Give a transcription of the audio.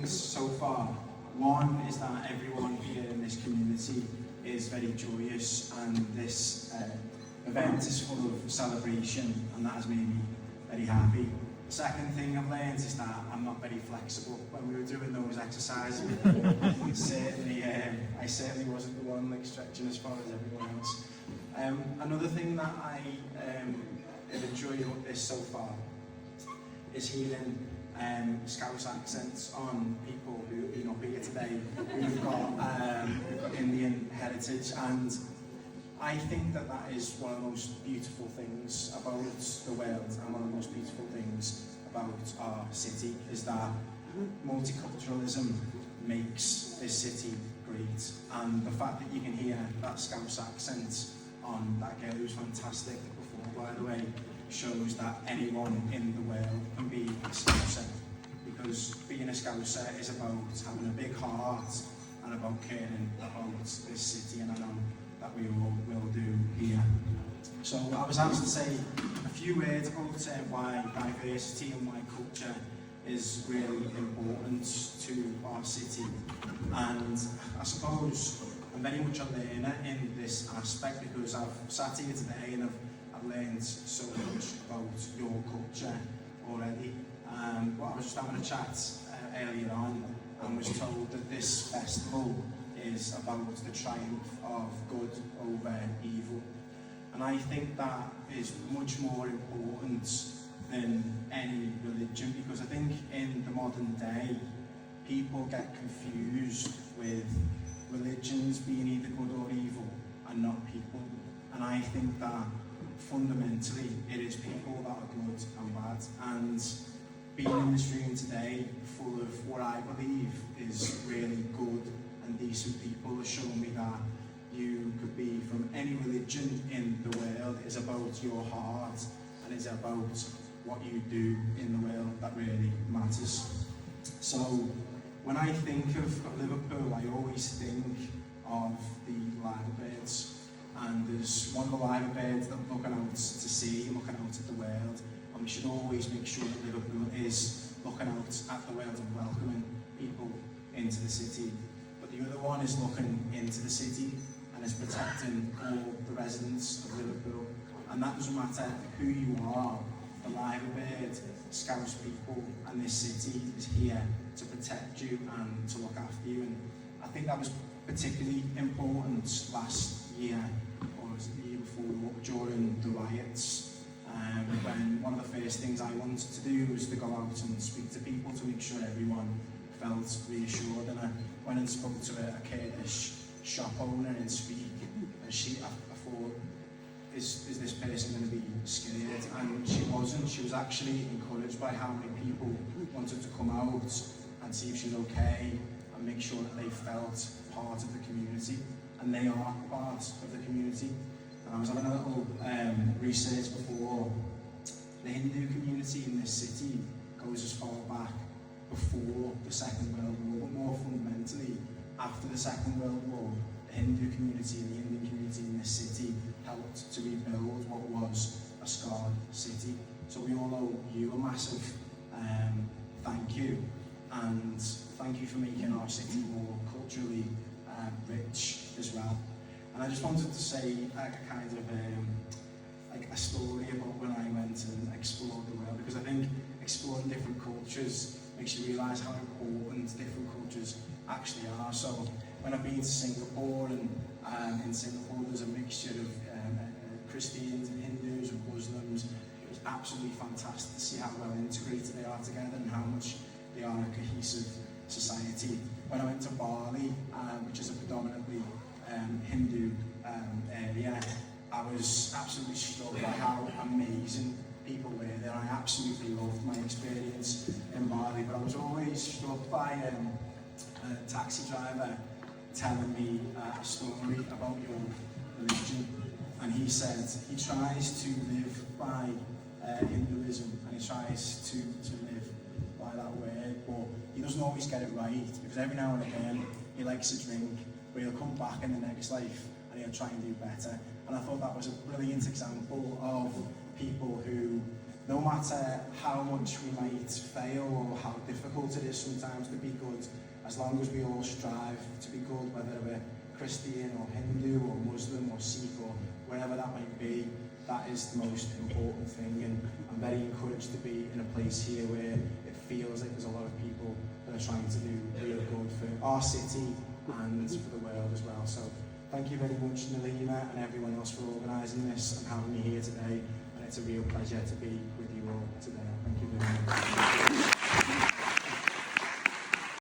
things so far. One is that everyone here in this community is very joyous, and this event is full of celebration, and that has made me very happy. The second thing I've learned is that I'm not very flexible. When we were doing those exercises, I certainly wasn't the one like stretching as far as everyone else. Another thing that I have enjoyed about this so far is hearing Scouse accents on people who have been up here today who've got Indian heritage, and I think that that is one of the most beautiful things about the world, and one of the most beautiful things about our city is that multiculturalism makes this city great, and the fact that you can hear that Scouse accent on that girl who's fantastic before, by the way, shows that anyone in the world can be a Scouser, because being a Scouser is about having a big heart and about caring about this city, and I know that we all will do here. So I was asked to say a few words about why diversity and why culture is really important to our city, and I suppose I'm very much a learner in this aspect, because I've sat here today and I've learned so much about your culture already. But I was just having a chat earlier on and was told that this festival is about the triumph of good over evil. And I think that is much more important than any religion, because I think in the modern day, people get confused with religions being either good or evil and not people. And I think that fundamentally it is people that are good and bad. And being in this room today full of what I believe is really good and decent people has shown me that you could be from any religion in the world. It's about your heart, and it's about what you do in the world that really matters. So when I think of Liverpool, I always think of the Lyrebirds, and there's one of the Lyrebirds that I'm looking out to sea, looking out at the world, and we should always make sure that Liverpool is looking out at the world and welcoming people into the city. But the other one is looking into the city and is protecting all the residents of Liverpool. And that doesn't matter who you are, the Lyrebird, Scouse people, and this city is here to protect you and to look after you. And I think that was particularly important last year, or was it the year before, during the riots, when one of the first things I wanted to do was to go out and speak to people to make sure everyone felt reassured. And I went and spoke to a Kurdish shop owner in Speak, and I thought, is this person going to be scared? And she wasn't. She was actually encouraged by how many people wanted to come out and see if she's okay and make sure that they felt part of the community, and they are part of the community. And I was having a little research before. The Hindu community in this city goes as far back before the Second World War, but more fundamentally, after the Second World War, the Hindu community and the Indian community in this city helped to rebuild what was a scarred city. So we all owe you a massive thank you, and thank you for making our city more culturally rich as well. And I just wanted to say a kind of like a story about when I went and explored the world, because I think exploring different cultures makes you realise how important different cultures actually are. So when I've been to Singapore, and in Singapore there's a mixture of Christians and Hindus and Muslims. It was absolutely fantastic to see how well integrated they are together and how much they are a cohesive society. When I went to Bali, which is a predominantly Hindu area, I was absolutely struck by how amazing people were there. I absolutely loved my experience in Bali, but I was always struck by a taxi driver telling me a story about your religion, and he said he tries to live by Hinduism, and he tries to live by that word, but he doesn't always get it right, because every now and again he likes a drink, but he'll come back in the next life and he'll try and do better. And I thought that was a brilliant example of people who, no matter how much we might fail or how difficult it is sometimes to be good, as long as we all strive to be good, whether we're Christian or Hindu or Muslim or Sikh or wherever that might be, that is the most important thing. And I'm very encouraged to be in a place here where it feels like there's a lot of people that are trying to do real good for our city and for the world as well. So thank you very much, Nalina, and everyone else for organising this and having me here today. And it's a real pleasure to be with you all today. Thank you very much.